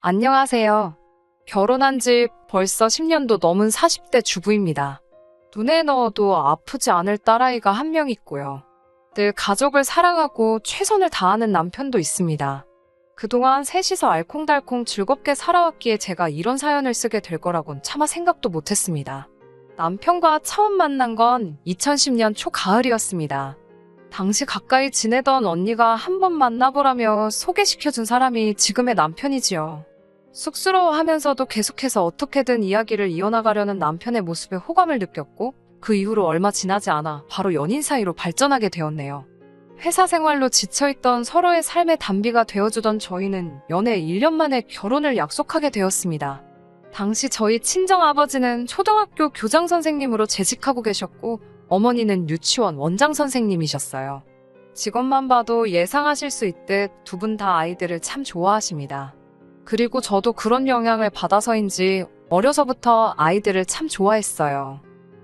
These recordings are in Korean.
안녕하세요. 결혼한 지 벌써 10년도 넘은 40대 주부입니다. 눈에 넣어도 아프지 않을 딸아이가 한 명 있고요. 늘 가족을 사랑하고 최선을 다하는 남편도 있습니다. 그동안 셋이서 알콩달콩 즐겁게 살아왔기에 제가 이런 사연을 쓰게 될 거라곤 차마 생각도 못했습니다. 남편과 처음 만난 건 2010년 초가을이었습니다. 당시 가까이 지내던 언니가 한번 만나보라며 소개시켜준 사람이 지금의 남편이지요. 쑥스러워하면서도 계속해서 어떻게든 이야기를 이어나가려는 남편의 모습에 호감을 느꼈고 그 이후로 얼마 지나지 않아 바로 연인 사이로 발전하게 되었네요. 회사 생활로 지쳐있던 서로의 삶의 단비가 되어주던 저희는 연애 1년 만에 결혼을 약속하게 되었습니다. 당시 저희 친정아버지는 초등학교 교장선생님으로 재직하고 계셨고 어머니는 유치원 원장선생님이셨어요. 직업만 봐도 예상하실 수 있듯 두 분 다 아이들을 참 좋아하십니다. 그리고 저도 그런 영향을 받아서인지 어려서부터 아이들을 참 좋아했어요.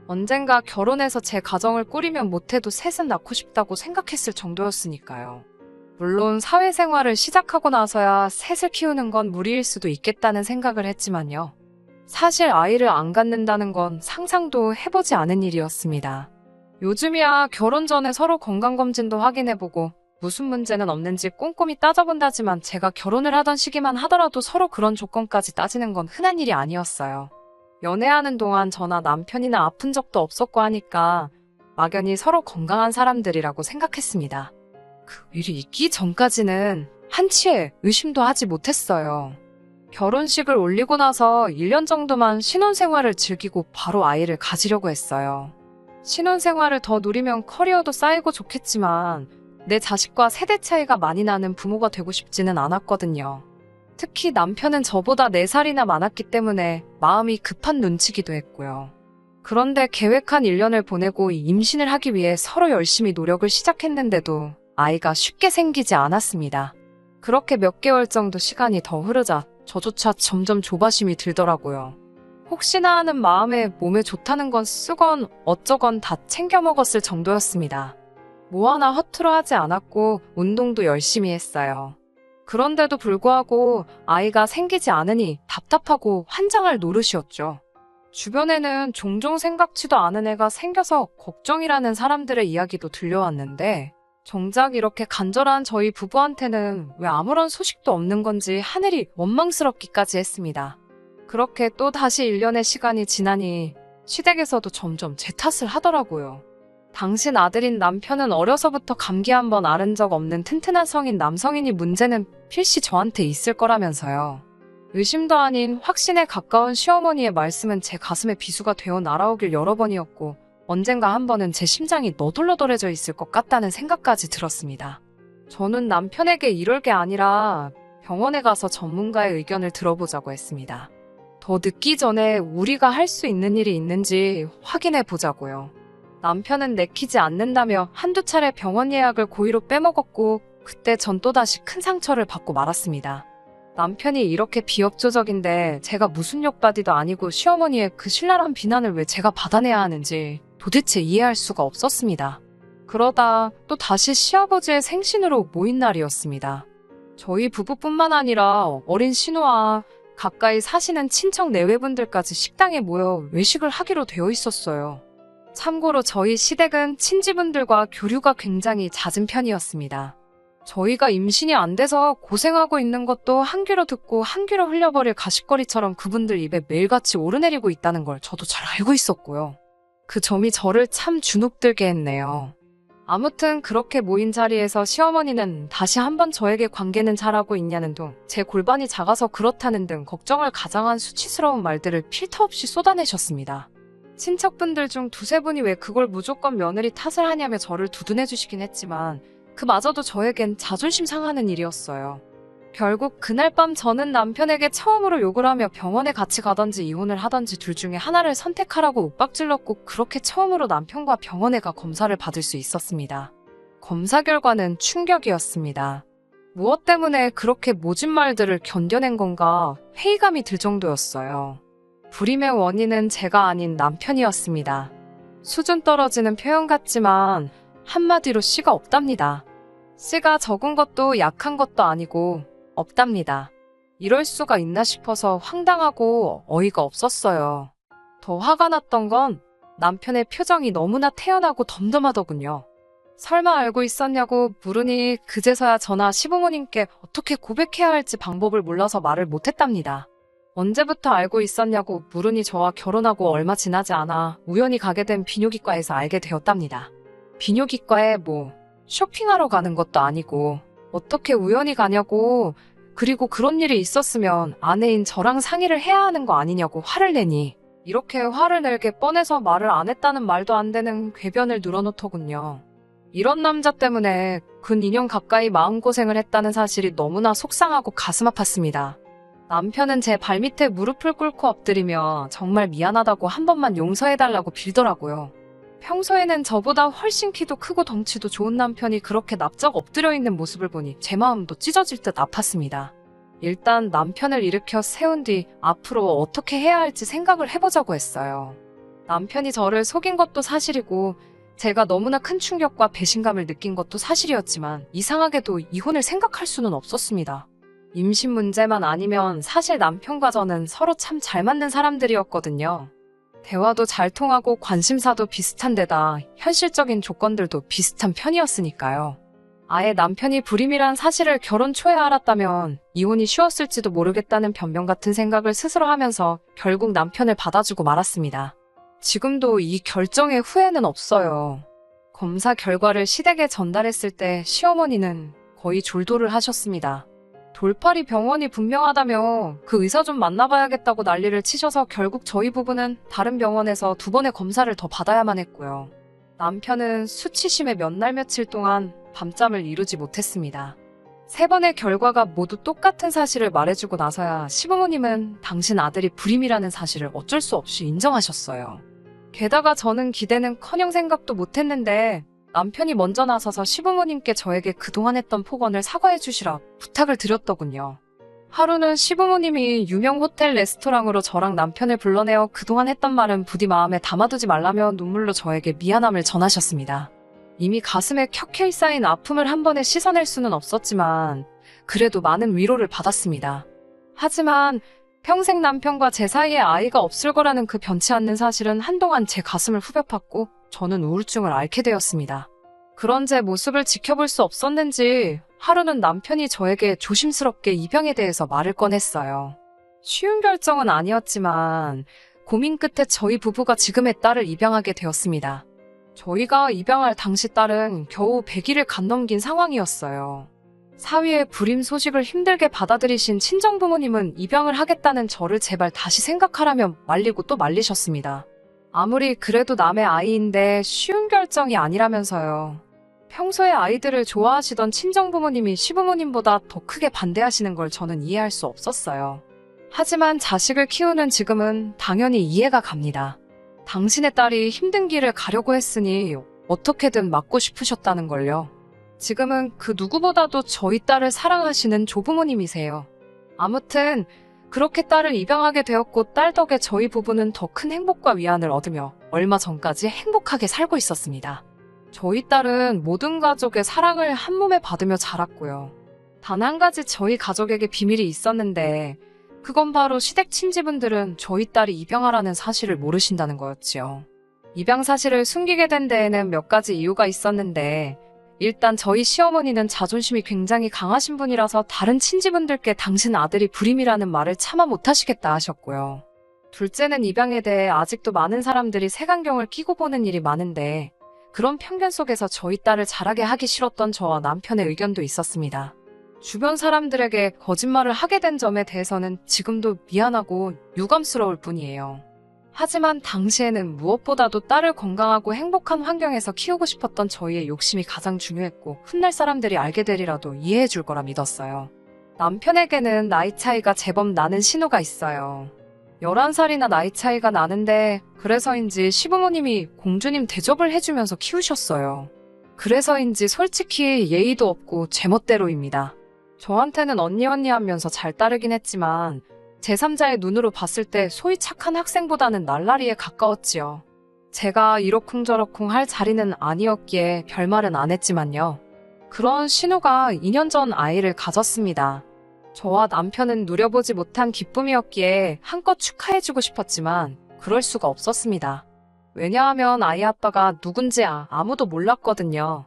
언젠가 결혼해서 제 가정을 꾸리면 못해도 셋은 낳고 싶다고 생각했을 정도였으니까요. 물론 사회생활을 시작하고 나서야 셋을 키우는 건 무리일 수도 있겠다는 생각을 했지만요. 사실 아이를 안 갖는다는 건 상상도 해보지 않은 일이었습니다. 요즘이야 결혼 전에 서로 건강검진도 확인해보고 무슨 문제는 없는지 꼼꼼히 따져본다지만 제가 결혼을 하던 시기만 하더라도 서로 그런 조건까지 따지는 건 흔한 일이 아니었어요. 연애하는 동안 저나 남편이나 아픈 적도 없었고 하니까 막연히 서로 건강한 사람들이라고 생각했습니다. 그 일이 있기 전까지는 한치의 의심도 하지 못했어요. 결혼식을 올리고 나서 1년 정도만 신혼생활을 즐기고 바로 아이를 가지려고 했어요. 신혼생활을 더 누리면 커리어도 쌓이고 좋겠지만 내 자식과 세대 차이가 많이 나는 부모가 되고 싶지는 않았거든요. 특히 남편은 저보다 4살이나 많았기 때문에 마음이 급한 눈치기도 했고요. 그런데 계획한 1년을 보내고 임신을 하기 위해 서로 열심히 노력을 시작했는데도 아이가 쉽게 생기지 않았습니다. 그렇게 몇 개월 정도 시간이 더 흐르자 저조차 점점 조바심이 들더라고요. 혹시나 하는 마음에 몸에 좋다는 건 쓰건 어쩌건 다 챙겨 먹었을 정도였습니다. 뭐 하나 허투루 하지 않았고 운동도 열심히 했어요. 그런데도 불구하고 아이가 생기지 않으니 답답하고 환장할 노릇이었죠. 주변에는 종종 생각지도 않은 애가 생겨서 걱정이라는 사람들의 이야기도 들려왔는데 정작 이렇게 간절한 저희 부부한테는 왜 아무런 소식도 없는 건지 하늘이 원망스럽기까지 했습니다. 그렇게 또 다시 1년의 시간이 지나니 시댁에서도 점점 제 탓을 하더라고요. 당신 아들인 남편은 어려서부터 감기 한 번 앓은 적 없는 튼튼한 성인 남성이니 문제는 필시 저한테 있을 거라면서요. 의심도 아닌 확신에 가까운 시어머니의 말씀은 제 가슴에 비수가 되어 날아오길 여러 번이었고 언젠가 한 번은 제 심장이 너덜너덜해져 있을 것 같다는 생각까지 들었습니다. 저는 남편에게 이럴 게 아니라 병원에 가서 전문가의 의견을 들어보자고 했습니다. 더 늦기 전에 우리가 할 수 있는 일이 있는지 확인해 보자고요. 남편은 내키지 않는다며 한두 차례 병원 예약을 고의로 빼먹었고 그때 전 또다시 큰 상처를 받고 말았습니다. 남편이 이렇게 비협조적인데 제가 무슨 욕받이도 아니고 시어머니의 그 신랄한 비난을 왜 제가 받아내야 하는지 도대체 이해할 수가 없었습니다. 그러다 또 다시 시아버지의 생신으로 모인 날이었습니다. 저희 부부뿐만 아니라 어린 신우와 가까이 사시는 친척 내외분들까지 식당에 모여 외식을 하기로 되어 있었어요. 참고로 저희 시댁은 친지분들과 교류가 굉장히 잦은 편이었습니다. 저희가 임신이 안 돼서 고생하고 있는 것도 한 귀로 듣고 한 귀로 흘려버릴 가십거리처럼 그분들 입에 매일같이 오르내리고 있다는 걸 저도 잘 알고 있었고요. 그 점이 저를 참 주눅들게 했네요. 아무튼 그렇게 모인 자리에서 시어머니는 다시 한번 저에게 관계는 잘하고 있냐는 둥, 제 골반이 작아서 그렇다는 등 걱정을 가장한 수치스러운 말들을 필터 없이 쏟아내셨습니다. 친척분들 중 두세 분이 왜 그걸 무조건 며느리 탓을 하냐며 저를 두둔해 주시긴 했지만 그마저도 저에겐 자존심 상하는 일이었어요. 결국 그날 밤 저는 남편에게 처음으로 욕을 하며 병원에 같이 가던지 이혼을 하던지 둘 중에 하나를 선택하라고 윽박질렀고 그렇게 처음으로 남편과 병원에 가 검사를 받을 수 있었습니다. 검사 결과는 충격이었습니다. 무엇 때문에 그렇게 모진 말들을 견뎌낸 건가 회의감이 들 정도였어요. 불임의 원인은 제가 아닌 남편이었습니다. 수준 떨어지는 표현 같지만 한마디로 씨가 없답니다. 씨가 적은 것도 약한 것도 아니고 없답니다. 이럴 수가 있나 싶어서 황당하고 어이가 없었어요. 더 화가 났던 건 남편의 표정이 너무나 태연하고 덤덤하더군요. 설마 알고 있었냐고 물으니 그제서야 저나 시부모님께 어떻게 고백해야 할지 방법을 몰라서 말을 못했답니다. 언제부터 알고 있었냐고 물으니 저와 결혼하고 얼마 지나지 않아 우연히 가게 된 비뇨기과에서 알게 되었답니다. 비뇨기과에 쇼핑하러 가는 것도 아니고 어떻게 우연히 가냐고, 그리고 그런 일이 있었으면 아내인 저랑 상의를 해야 하는 거 아니냐고 화를 내니 이렇게 화를 낼게 뻔해서 말을 안 했다는 말도 안 되는 궤변을 늘어놓더군요. 이런 남자 때문에 근 2년 가까이 마음고생을 했다는 사실이 너무나 속상하고 가슴 아팠습니다. 남편은 제 발밑에 무릎을 꿇고 엎드리며 정말 미안하다고 한 번만 용서해달라고 빌더라고요. 평소에는 저보다 훨씬 키도 크고 덩치도 좋은 남편이 그렇게 납작 엎드려 있는 모습을 보니 제 마음도 찢어질 듯 아팠습니다. 일단 남편을 일으켜 세운 뒤 앞으로 어떻게 해야 할지 생각을 해보자고 했어요. 남편이 저를 속인 것도 사실이고 제가 너무나 큰 충격과 배신감을 느낀 것도 사실이었지만 이상하게도 이혼을 생각할 수는 없었습니다. 임신 문제만 아니면 사실 남편과 저는 서로 참 잘 맞는 사람들이었거든요. 대화도 잘 통하고 관심사도 비슷한 데다 현실적인 조건들도 비슷한 편이었으니까요. 아예 남편이 불임이란 사실을 결혼 초에 알았다면 이혼이 쉬웠을지도 모르겠다는 변명 같은 생각을 스스로 하면서 결국 남편을 받아주고 말았습니다. 지금도 이 결정에 후회는 없어요. 검사 결과를 시댁에 전달했을 때 시어머니는 거의 졸도를 하셨습니다. 돌팔이 병원이 분명하다며 그 의사 좀 만나봐야겠다고 난리를 치셔서 결국 저희 부부는 다른 병원에서 2번의 검사를 더 받아야만 했고요. 남편은 수치심에 몇 날 며칠 동안 밤잠을 이루지 못했습니다. 3번의 결과가 모두 똑같은 사실을 말해주고 나서야 시부모님은 당신 아들이 불임이라는 사실을 어쩔 수 없이 인정하셨어요. 게다가 저는 기대는커녕 생각도 못했는데 남편이 먼저 나서서 시부모님께 저에게 그동안 했던 폭언을 사과해 주시라 부탁을 드렸더군요. 하루는 시부모님이 유명 호텔 레스토랑으로 저랑 남편을 불러내어 그동안 했던 말은 부디 마음에 담아두지 말라며 눈물로 저에게 미안함을 전하셨습니다. 이미 가슴에 켜켜이 쌓인 아픔을 한 번에 씻어낼 수는 없었지만 그래도 많은 위로를 받았습니다. 하지만 평생 남편과 제 사이에 아이가 없을 거라는 그 변치 않는 사실은 한동안 제 가슴을 후벼 팠고 저는 우울증을 앓게 되었습니다. 그런 제 모습을 지켜볼 수 없었는지 하루는 남편이 저에게 조심스럽게 입양에 대해서 말을 꺼냈어요. 쉬운 결정은 아니었지만 고민 끝에 저희 부부가 지금의 딸을 입양하게 되었습니다. 저희가 입양할 당시 딸은 겨우 100일을 간 넘긴 상황이었어요. 사위의 불임 소식을 힘들게 받아들이신 친정부모님은 입양을 하겠다는 저를 제발 다시 생각하라며 말리고 또 말리셨습니다. 아무리 그래도 남의 아이인데 쉬운 결정이 아니라면서요. 평소에 아이들을 좋아하시던 친정부모님이 시부모님보다 더 크게 반대하시는 걸 저는 이해할 수 없었어요. 하지만 자식을 키우는 지금은 당연히 이해가 갑니다. 당신의 딸이 힘든 길을 가려고 했으니 어떻게든 막고 싶으셨다는 걸요. 지금은 그 누구보다도 저희 딸을 사랑하시는 조부모님이세요. 아무튼 그렇게 딸을 입양하게 되었고 딸 덕에 저희 부부는 더 큰 행복과 위안을 얻으며 얼마 전까지 행복하게 살고 있었습니다. 저희 딸은 모든 가족의 사랑을 한 몸에 받으며 자랐고요. 단 한 가지 저희 가족에게 비밀이 있었는데 그건 바로 시댁 친지분들은 저희 딸이 입양하라는 사실을 모르신다는 거였지요. 입양 사실을 숨기게 된 데에는 몇 가지 이유가 있었는데 일단 저희 시어머니는 자존심이 굉장히 강하신 분이라서 다른 친지분들께 당신 아들이 불임이라는 말을 차마 못하시겠다 하셨고요. 둘째는 입양에 대해 아직도 많은 사람들이 색안경을 끼고 보는 일이 많은데 그런 편견 속에서 저희 딸을 자라게 하기 싫었던 저와 남편의 의견도 있었습니다. 주변 사람들에게 거짓말을 하게 된 점에 대해서는 지금도 미안하고 유감스러울 뿐이에요. 하지만 당시에는 무엇보다도 딸을 건강하고 행복한 환경에서 키우고 싶었던 저희의 욕심이 가장 중요했고 훗날 사람들이 알게 되리라도 이해해 줄 거라 믿었어요. 남편에게는 나이 차이가 제법 나는 신우가 있어요. 11살이나 나이 차이가 나는데 그래서인지 시부모님이 공주님 대접을 해주면서 키우셨어요. 그래서인지 솔직히 예의도 없고 제멋대로입니다. 저한테는 언니 하면서 잘 따르긴 했지만 제3자의 눈으로 봤을 때 소위 착한 학생보다는 날라리에 가까웠지요. 제가 이러쿵저러쿵 할 자리는 아니었기에 별말은 안 했지만요. 그런 신우가 2년 전 아이를 가졌습니다. 저와 남편은 누려보지 못한 기쁨이었기에 한껏 축하해주고 싶었지만 그럴 수가 없었습니다. 왜냐하면 아이 아빠가 누군지 아무도 몰랐거든요.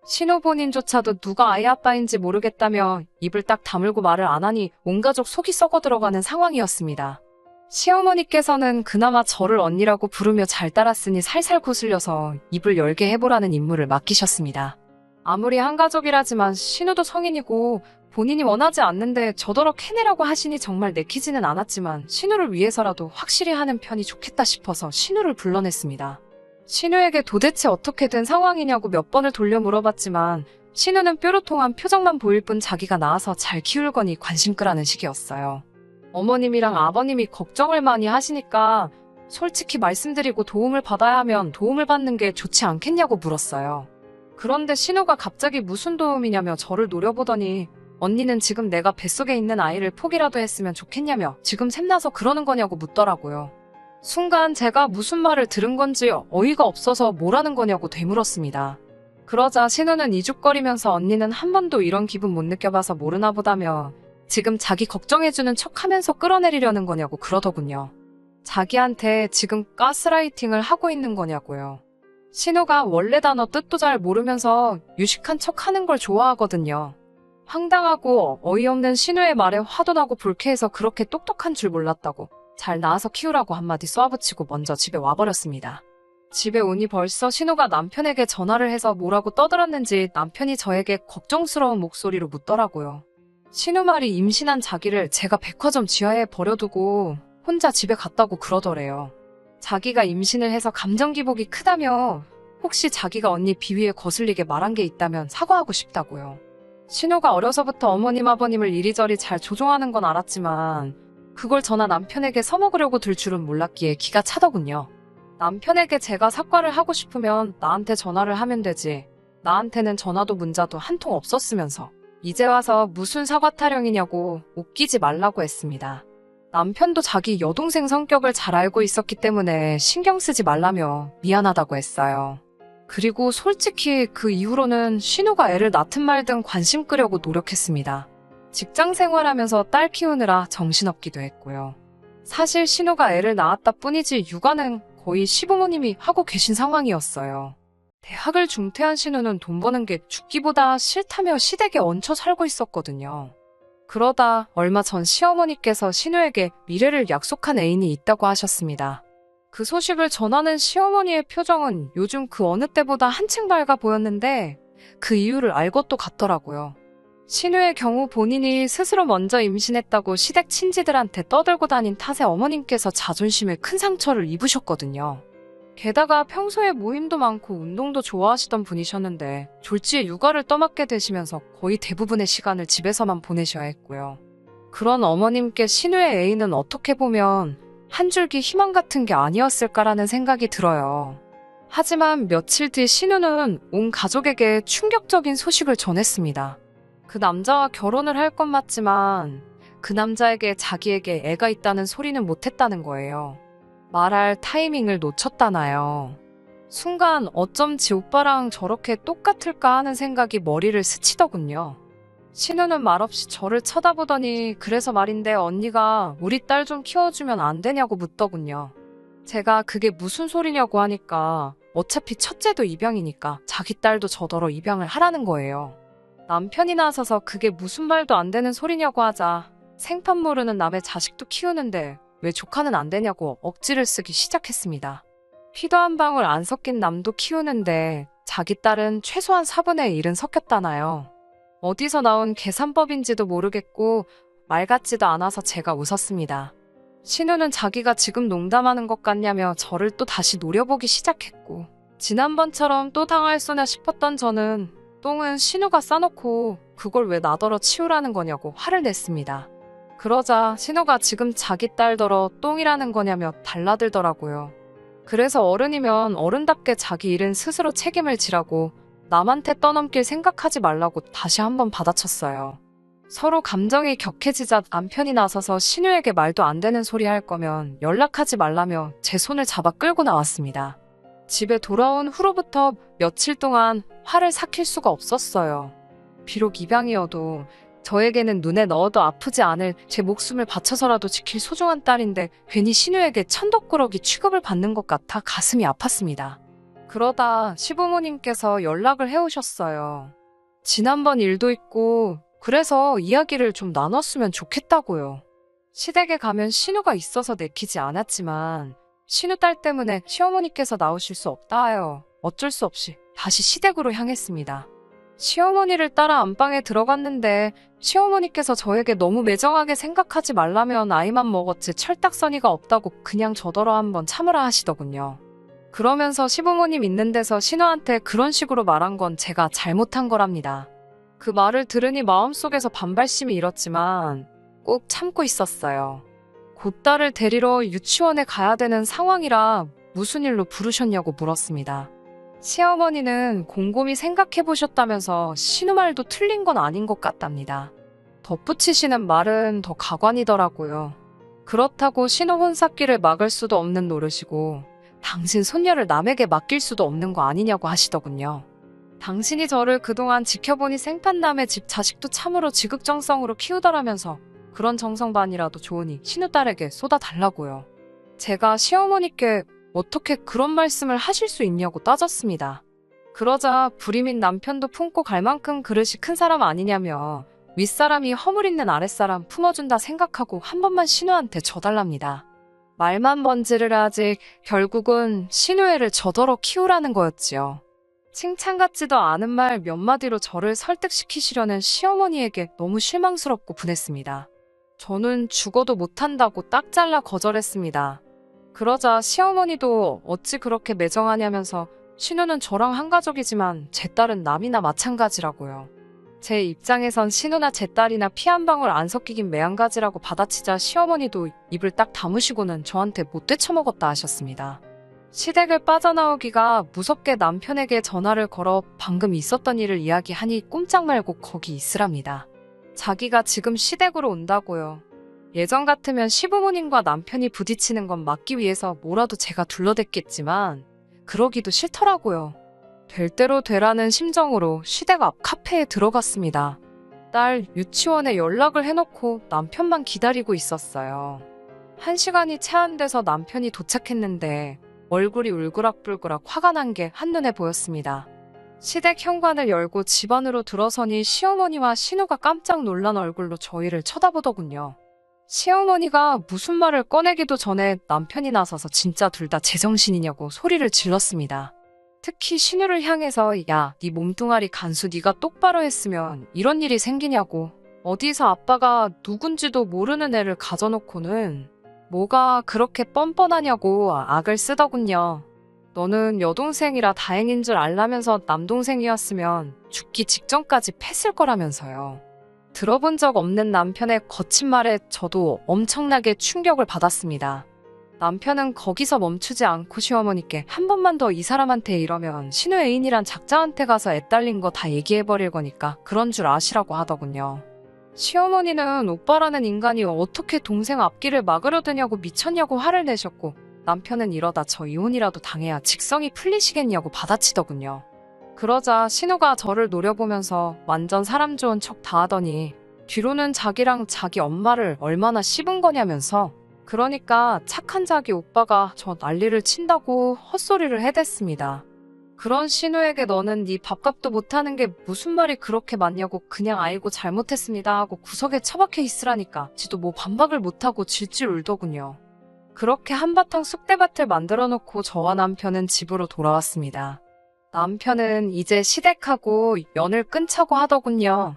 신혼부인조차도 누가 아이 아빠인지 모르겠다며 입을 딱 다물고 말을 안 하니 온 가족 속이 썩어 들어가는 상황이었습니다. 시어머니께서는 그나마 저를 언니라고 부르며 잘 따랐으니 살살 거슬려서 입을 열게 해보라는 임무를 맡기셨습니다. 아무리 한가족이라지만 신우도 성인이고 본인이 원하지 않는데 저더러 해내라고 하시니 정말 내키지는 않았지만 신우를 위해서라도 확실히 하는 편이 좋겠다 싶어서 신우를 불러냈습니다. 신우에게 도대체 어떻게 된 상황이냐고 몇 번을 돌려 물어봤지만 신우는 뾰루통한 표정만 보일 뿐 자기가 낳아서 잘 키울 거니 관심 끄라는 식이었어요. 어머님이랑 아버님이 걱정을 많이 하시니까 솔직히 말씀드리고 도움을 받아야 하면 도움을 받는 게 좋지 않겠냐고 물었어요. 그런데 신우가 갑자기 무슨 도움이냐며 저를 노려보더니 언니는 지금 내가 뱃속에 있는 아이를 포기라도 했으면 좋겠냐며 지금 샘나서 그러는 거냐고 묻더라고요. 순간 제가 무슨 말을 들은 건지 어이가 없어서 뭐라는 거냐고 되물었습니다. 그러자 신우는 이죽거리면서 언니는 한 번도 이런 기분 못 느껴봐서 모르나 보다며 지금 자기 걱정해주는 척하면서 끌어내리려는 거냐고 그러더군요. 자기한테 지금 가스라이팅을 하고 있는 거냐고요. 신우가 원래 단어 뜻도 잘 모르면서 유식한 척하는 걸 좋아하거든요. 황당하고 어이없는 신우의 말에 화도 나고 불쾌해서 그렇게 똑똑한 줄 몰랐다고 잘 낳아서 키우라고 한마디 쏘아붙이고 먼저 집에 와버렸습니다. 집에 오니 벌써 신우가 남편에게 전화를 해서 뭐라고 떠들었는지 남편이 저에게 걱정스러운 목소리로 묻더라고요. 신우 말이 임신한 자기를 제가 백화점 지하에 버려두고 혼자 집에 갔다고 그러더래요. 자기가 임신을 해서 감정 기복이 크다며 혹시 자기가 언니 비위에 거슬리게 말한 게 있다면 사과하고 싶다고요. 신우가 어려서부터 어머님 아버님을 이리저리 잘 조종하는 건 알았지만 그걸 저나 남편에게 써먹으려고 들 줄은 몰랐기에 기가 차더군요. 남편에게 제가 사과를 하고 싶으면 나한테 전화를 하면 되지. 나한테는 전화도 문자도 한 통 없었으면서 이제 와서 무슨 사과 타령이냐고 웃기지 말라고 했습니다. 남편도 자기 여동생 성격을 잘 알고 있었기 때문에 신경 쓰지 말라며 미안하다고 했어요. 그리고 솔직히 그 이후로는 신우가 애를 낳든 말든 관심 끄려고 노력했습니다. 직장 생활하면서 딸 키우느라 정신없기도 했고요. 사실 신우가 애를 낳았다 뿐이지 육아는 거의 시부모님이 하고 계신 상황이었어요. 대학을 중퇴한 신우는 돈 버는 게 죽기보다 싫다며 시댁에 얹혀 살고 있었거든요. 그러다 얼마 전 시어머니께서 신우에게 미래를 약속한 애인이 있다고 하셨습니다. 그 소식을 전하는 시어머니의 표정은 요즘 그 어느 때보다 한층 밝아 보였는데 그 이유를 알 것도 같더라고요. 신우의 경우 본인이 스스로 먼저 임신했다고 시댁 친지들한테 떠들고 다닌 탓에 어머님께서 자존심에 큰 상처를 입으셨거든요. 게다가 평소에 모임도 많고 운동도 좋아하시던 분이셨는데 졸지에 육아를 떠맡게 되시면서 거의 대부분의 시간을 집에서만 보내셔야 했고요. 그런 어머님께 신우의 애인은 어떻게 보면 한 줄기 희망 같은 게 아니었을까라는 생각이 들어요. 하지만 며칠 뒤 신우는 온 가족에게 충격적인 소식을 전했습니다. 그 남자와 결혼을 할 건 맞지만 그 남자에게 자기에게 애가 있다는 소리는 못했다는 거예요. 말할 타이밍을 놓쳤다나요. 순간 어쩜 지 오빠랑 저렇게 똑같을까 하는 생각이 머리를 스치더군요. 신우는 말없이 저를 쳐다보더니 그래서 말인데 언니가 우리 딸 좀 키워주면 안 되냐고 묻더군요. 제가 그게 무슨 소리냐고 하니까 어차피 첫째도 입양이니까 자기 딸도 저더러 입양을 하라는 거예요. 남편이 나서서 그게 무슨 말도 안 되는 소리냐고 하자 생판 모르는 남의 자식도 키우는데 왜 조카는 안 되냐고 억지를 쓰기 시작했습니다. 피도 한 방울 안 섞인 남도 키우는데 자기 딸은 최소한 4분의 1은 섞였다나요. 어디서 나온 계산법인지도 모르겠고 말 같지도 않아서 제가 웃었습니다. 신우는 자기가 지금 농담하는 것 같냐며 저를 또 다시 노려보기 시작했고 지난번처럼 또 당할 소냐 싶었던 저는 똥은 신우가 싸놓고 그걸 왜 나더러 치우라는 거냐고 화를 냈습니다. 그러자 신우가 지금 자기 딸더러 똥이라는 거냐며 달라들더라고요. 그래서 어른이면 어른답게 자기 일은 스스로 책임을 지라고 남한테 떠넘길 생각하지 말라고 다시 한번 받아쳤어요. 서로 감정이 격해지자 남편이 나서서 신우에게 말도 안 되는 소리 할 거면 연락하지 말라며 제 손을 잡아 끌고 나왔습니다. 집에 돌아온 후로부터 며칠 동안 화를 삭힐 수가 없었어요. 비록 입양이어도 저에게는 눈에 넣어도 아프지 않을 제 목숨을 바쳐서라도 지킬 소중한 딸인데 괜히 신우에게 천덕꾸러기 취급을 받는 것 같아 가슴이 아팠습니다. 그러다 시부모님께서 연락을 해오셨어요. 지난번 일도 있고 그래서 이야기를 좀 나눴으면 좋겠다고요. 시댁에 가면 신우가 있어서 내키지 않았지만 신우 딸 때문에 시어머니께서 나오실 수 없다 하여 어쩔 수 없이 다시 시댁으로 향했습니다. 시어머니를 따라 안방에 들어갔는데 시어머니께서 저에게 너무 매정하게 생각하지 말라면 아이만 먹었지 철딱서니가 없다고 그냥 저더러 한번 참으라 하시더군요. 그러면서 시부모님 있는 데서 신우한테 그런 식으로 말한 건 제가 잘못한 거랍니다. 그 말을 들으니 마음속에서 반발심이 일었지만 꼭 참고 있었어요. 곧 딸을 데리러 유치원에 가야 되는 상황이라 무슨 일로 부르셨냐고 물었습니다. 시어머니는 곰곰이 생각해보셨다면서 신우 말도 틀린 건 아닌 것 같답니다. 덧붙이시는 말은 더 가관이더라고요. 그렇다고 신우 혼삭기를 막을 수도 없는 노릇이고 당신 손녀를 남에게 맡길 수도 없는 거 아니냐고 하시더군요. 당신이 저를 그동안 지켜보니 생판남의 집 자식도 참으로 지극정성으로 키우더라면서 그런 정성반이라도 좋으니 신우 딸에게 쏟아달라고요. 제가 시어머니께 어떻게 그런 말씀을 하실 수 있냐고 따졌습니다. 그러자 불임인 남편도 품고 갈 만큼 그릇이 큰 사람 아니냐며 윗사람이 허물 있는 아랫사람 품어준다 생각하고 한 번만 신우한테 져달랍니다. 말만 번지를 하지 결국은 신우애를 저더러 키우라는 거였지요. 칭찬 같지도 않은 말 몇 마디로 저를 설득시키시려는 시어머니에게 너무 실망스럽고 분했습니다. 저는 죽어도 못한다고 딱 잘라 거절했습니다. 그러자 시어머니도 어찌 그렇게 매정하냐면서 신우는 저랑 한 가족이지만 제 딸은 남이나 마찬가지라고요. 제 입장에선 신우나 제 딸이나 피 한 방울 안 섞이긴 매한가지라고 받아치자 시어머니도 입을 딱 다무시고는 저한테 못 되쳐먹었다 하셨습니다. 시댁을 빠져나오기가 무섭게 남편에게 전화를 걸어 방금 있었던 일을 이야기하니 꼼짝 말고 거기 있으랍니다. 자기가 지금 시댁으로 온다고요. 예전 같으면 시부모님과 남편이 부딪히는 건 막기 위해서 뭐라도 제가 둘러댔겠지만 그러기도 싫더라고요. 될 대로 되라는 심정으로 시댁 앞 카페에 들어갔습니다. 딸 유치원에 연락을 해놓고 남편만 기다리고 있었어요. 1시간이 채 안 돼서 남편이 도착했는데 얼굴이 울그락불그락 화가 난 게 한눈에 보였습니다. 시댁 현관을 열고 집 안으로 들어서니 시어머니와 신우가 깜짝 놀란 얼굴로 저희를 쳐다보더군요. 시어머니가 무슨 말을 꺼내기도 전에 남편이 나서서 진짜 둘 다 제정신이냐고 소리를 질렀습니다. 특히 신우를 향해서 야, 네 몸뚱아리 간수 네가 똑바로 했으면 이런 일이 생기냐고 어디서 아빠가 누군지도 모르는 애를 가져놓고는 뭐가 그렇게 뻔뻔하냐고 악을 쓰더군요. 너는 여동생이라 다행인 줄 알라면서 남동생이었으면 죽기 직전까지 팼을 거라면서요. 들어본 적 없는 남편의 거친 말에 저도 엄청나게 충격을 받았습니다. 남편은 거기서 멈추지 않고 시어머니께 한 번만 더 이 사람한테 이러면 신우 애인이란 작자한테 가서 애 딸린 거 다 얘기해버릴 거니까 그런 줄 아시라고 하더군요. 시어머니는 오빠라는 인간이 어떻게 동생 앞길을 막으려 드냐고 미쳤냐고 화를 내셨고 남편은 이러다 저 이혼이라도 당해야 직성이 풀리시겠냐고 받아치더군요. 그러자 신우가 저를 노려보면서 완전 사람 좋은 척 다 하더니 뒤로는 자기랑 자기 엄마를 얼마나 씹은 거냐면서 그러니까 착한 자기 오빠가 저 난리를 친다고 헛소리를 해댔습니다. 그런 신우에게 너는 네 밥값도 못하는 게 무슨 말이 그렇게 많냐고 그냥 아이고 잘못했습니다 하고 구석에 처박혀 있으라니까 지도 뭐 반박을 못하고 질질 울더군요. 그렇게 한바탕 쑥대밭을 만들어 놓고 저와 남편은 집으로 돌아왔습니다. 남편은 이제 시댁하고 연을 끊자고 하더군요.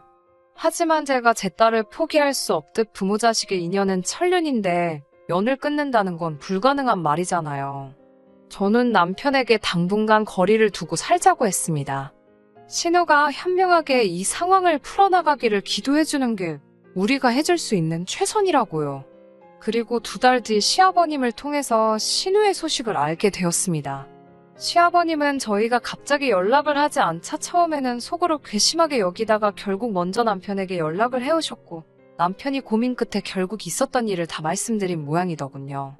하지만 제가 제 딸을 포기할 수 없듯 부모 자식의 인연은 천륜인데 연을 끊는다는 건 불가능한 말이잖아요. 저는 남편에게 당분간 거리를 두고 살자고 했습니다. 신우가 현명하게 이 상황을 풀어나가기를 기도해주는 게 우리가 해줄 수 있는 최선이라고요. 그리고 2달 뒤 시아버님을 통해서 신우의 소식을 알게 되었습니다. 시아버님은 저희가 갑자기 연락을 하지 않자 처음에는 속으로 괘씸하게 여기다가 결국 먼저 남편에게 연락을 해오셨고 남편이 고민 끝에 결국 있었던 일을 다 말씀드린 모양이더군요.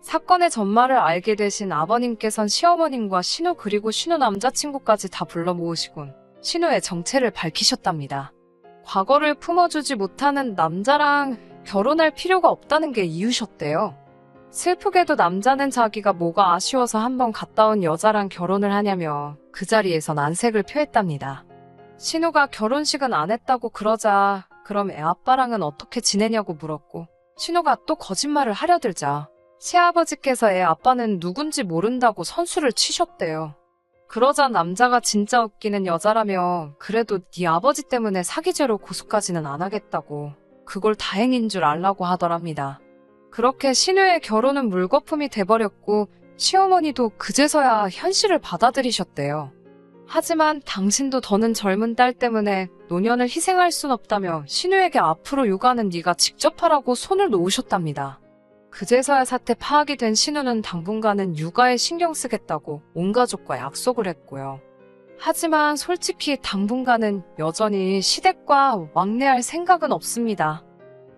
사건의 전말을 알게 되신 아버님께선 시어머님과 신우 그리고 신우 남자친구까지 다 불러 모으시곤 신우의 정체를 밝히셨답니다. 과거를 품어주지 못하는 남자랑 결혼할 필요가 없다는 게 이유셨대요. 슬프게도 남자는 자기가 뭐가 아쉬워서 한번 갔다 온 여자랑 결혼을 하냐며 그 자리에선 안색을 표했답니다. 신우가 결혼식은 안 했다고 그러자 그럼 애 아빠랑은 어떻게 지내냐고 물었고 신우가 또 거짓말을 하려들자 시아버지께서 애 아빠는 누군지 모른다고 선수를 치셨대요. 그러자 남자가 진짜 웃기는 여자라며 그래도 네 아버지 때문에 사기죄로 고소까지는 안 하겠다고 그걸 다행인 줄 알라고 하더랍니다. 그렇게 신우의 결혼은 물거품이 돼버렸고 시어머니도 그제서야 현실을 받아들이셨대요. 하지만 당신도 더는 젊은 딸 때문에 노년을 희생할 순 없다며 신우에게 앞으로 육아는 네가 직접 하라고 손을 놓으셨답니다. 그제서야 사태 파악이 된 신우는 당분간은 육아에 신경 쓰겠다고 온 가족과 약속을 했고요. 하지만 솔직히 당분간은 여전히 시댁과 왕래할 생각은 없습니다.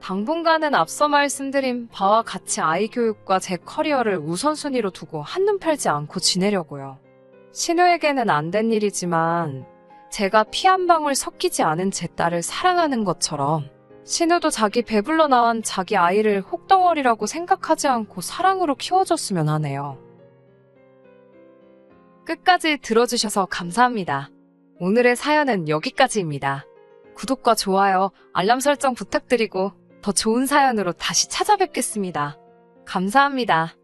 당분간은 앞서 말씀드린 바와 같이 아이 교육과 제 커리어를 우선순위로 두고 한눈 팔지 않고 지내려고요. 신우에게는 안 된 일이지만 제가 피 한 방울 섞이지 않은 제 딸을 사랑하는 것처럼 신우도 자기 배불러 낳은 자기 아이를 혹덩어리라고 생각하지 않고 사랑으로 키워줬으면 하네요. 끝까지 들어주셔서 감사합니다. 오늘의 사연은 여기까지입니다. 구독과 좋아요, 알람 설정 부탁드리고 더 좋은 사연으로 다시 찾아뵙겠습니다. 감사합니다.